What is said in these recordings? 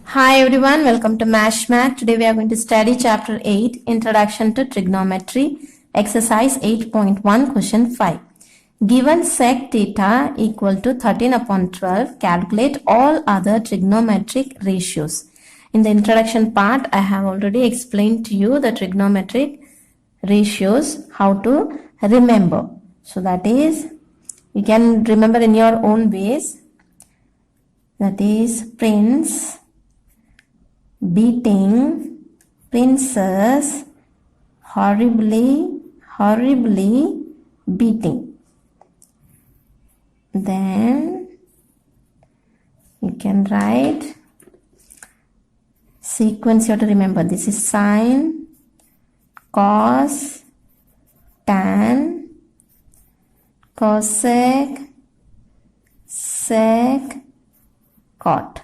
Hi everyone, welcome to MASH Math. Today we are going to study chapter 8, Introduction to Trigonometry, exercise 8.1, question 5. Given sec theta equal to 13 upon 12, calculate all other trigonometric ratios. In the introduction part, I have already explained to you the trigonometric ratios, how to remember. So that is, you can remember in your own ways. That is prince beating princess, horribly beating. Then you can write sequence. You have to remember, this is sine, cos, tan, cosec, sec, cot.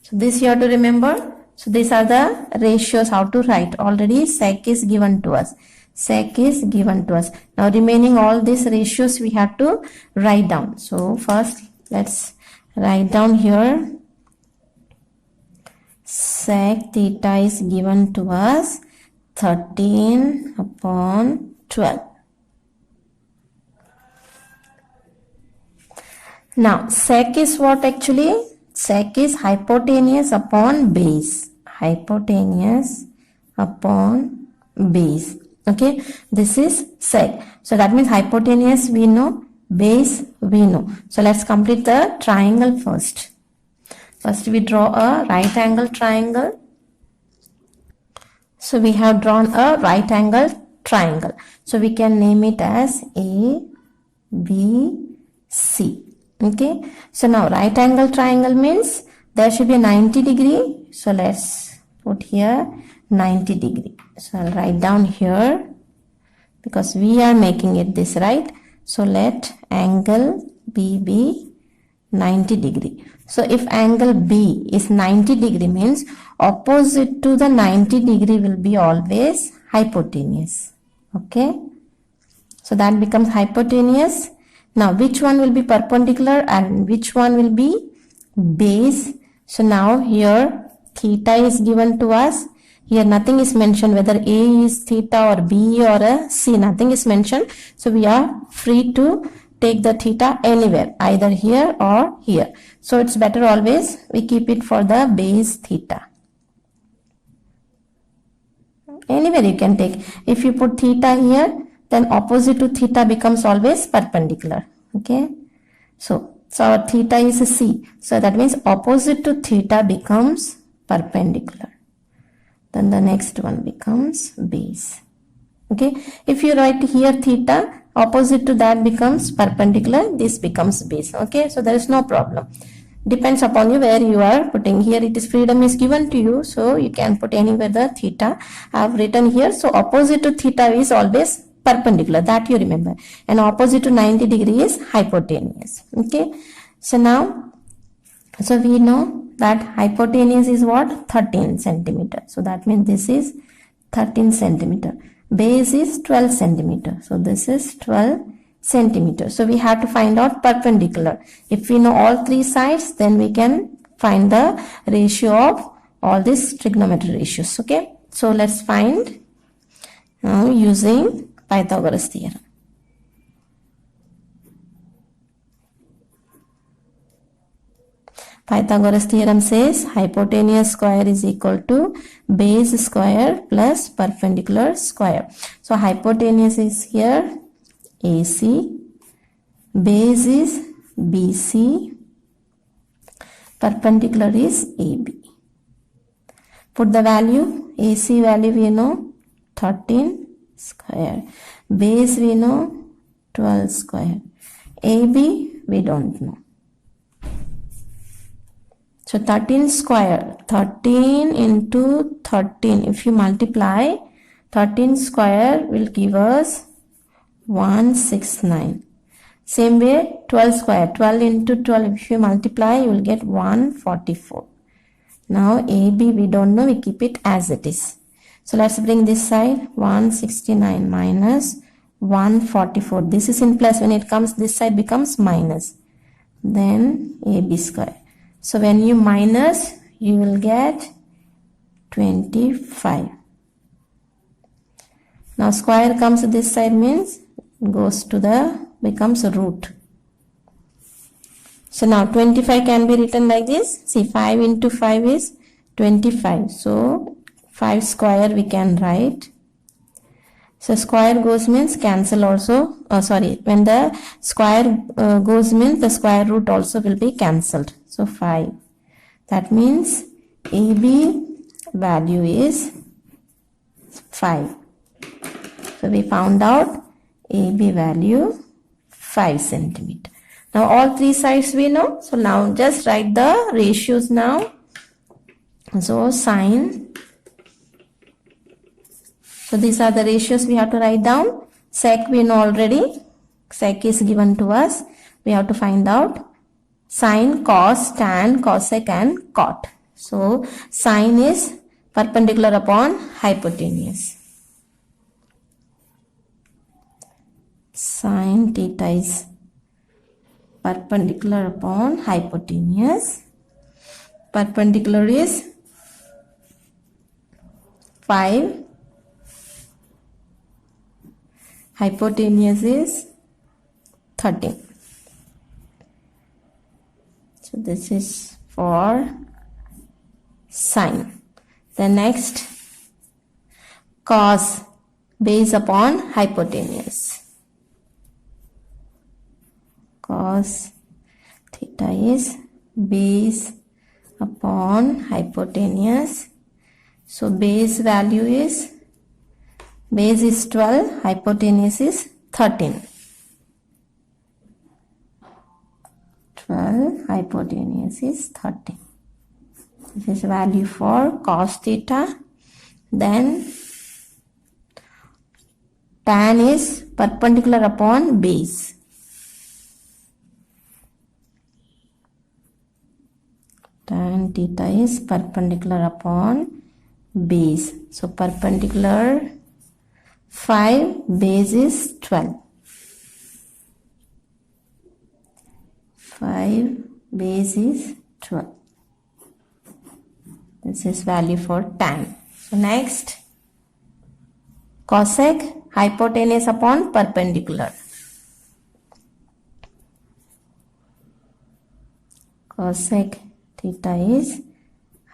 So this you have to remember. So these are the ratios how to write. Already sec is given to us. Sec is given to us. Now remaining all these ratios we have to write down. So first let's write down here. Sec theta is given to us 13 upon 12. Now sec is what actually? Sec is hypotenuse upon base. Hypotenuse upon base. Okay, this is sec. So that means hypotenuse we know, base we know. So let's complete the triangle first. First we draw a right angle triangle. So we have drawn a right angle triangle. So we can name it as A, B, C. Okay, so now right angle triangle means there should be a 90 degree. So let's put here 90 degree. So I'll write down here because we are making it this, right? So let angle B be 90 degree. So if angle B is 90 degree means opposite to the 90 degree will be always hypotenuse. Okay, so that becomes hypotenuse. Now which one will be perpendicular and which one will be base? So now here theta is given to us. Here nothing is mentioned whether A is theta or B or a C. Nothing is mentioned. So we are free to take the theta anywhere, either here or here. So it's better always we keep it for the base theta. Anywhere you can take. If you put theta here, then opposite to theta becomes always perpendicular. Okay, so our theta is a C, so that means opposite to theta becomes perpendicular. Then the next one becomes base. Okay, if you write here theta, opposite to that becomes perpendicular, this becomes base. Okay, so there is no problem. Depends upon you where you are putting. Here it is freedom is given to you, so you can put anywhere the theta. I have written here. So opposite to theta is always perpendicular, that you remember, and opposite to 90 degree is hypotenuse. Okay, so now so we know that hypotenuse is what? 13 centimeter. So that means this is 13 centimeter. Base is 12 centimeter. So this is 12 centimeter. So we have to find out perpendicular. If we know all three sides, then we can find the ratio of all these trigonometry ratios. Okay, so let's find now using Pythagoras theorem. Pythagoras theorem says hypotenuse square is equal to base square plus perpendicular square. So hypotenuse is here AC, base is BC, perpendicular is AB. Put the value. AC value we know 13 square, base we know 12 square, AB we don't know. So 13 square, 13 into 13, if you multiply 13 square will give us 169. Same way 12 square, 12 into 12, if you multiply you will get 144. Now AB we don't know, we keep it as it is. So let's bring this side. 169 minus 144. This is in plus. When it comes this side becomes minus. Then AB square. So when you minus, you will get 25. Now square comes this side means goes to the becomes a root. So now 25 can be written like this. See, 5 into 5 is 25. So 5 square we can write. So square goes means cancel also. When the square goes means the square root also will be cancelled. So 5. That means AB value is 5. So we found out AB value 5 centimeter. Now all three sides we know. So now just write the ratios now. So sine. So these are the ratios we have to write down. Sec we know already. Sec is given to us. We have to find out sine, cos, tan, cosec and cot. So sine is perpendicular upon hypotenuse. Sine theta is perpendicular upon hypotenuse. Perpendicular is 5. Hypotenuse is 13. So this is for sine. The next, cos, base upon hypotenuse. Cos theta is base upon hypotenuse. So base value is, base is 12, hypotenuse is 13. 12, hypotenuse is 13. This is value for cos theta. Then tan is perpendicular upon base. Tan theta is perpendicular upon base. So perpendicular 5, base is 12. 5, base is 12. This is value for tan. So next, cosec, hypotenuse upon perpendicular. Cosec theta is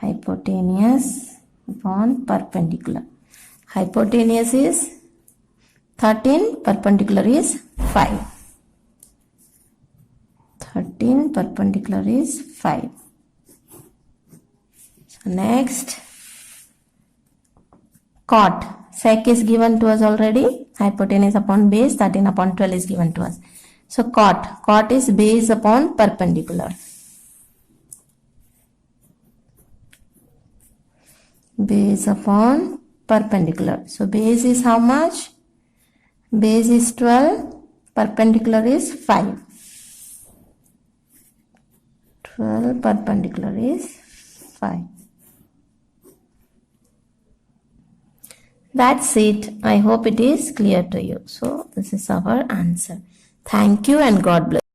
hypotenuse upon perpendicular. Hypotenuse is 13, perpendicular is 5. 13, perpendicular is 5. So next, cot. Sec is given to us already. Hypotenuse upon base, 13 upon 12 is given to us. So cot. Cot is base upon perpendicular. Base upon perpendicular. So base is how much? Base is 12, perpendicular is 5. 12, perpendicular is 5. That's it. I hope it is clear to you. So this is our answer. Thank you and God bless.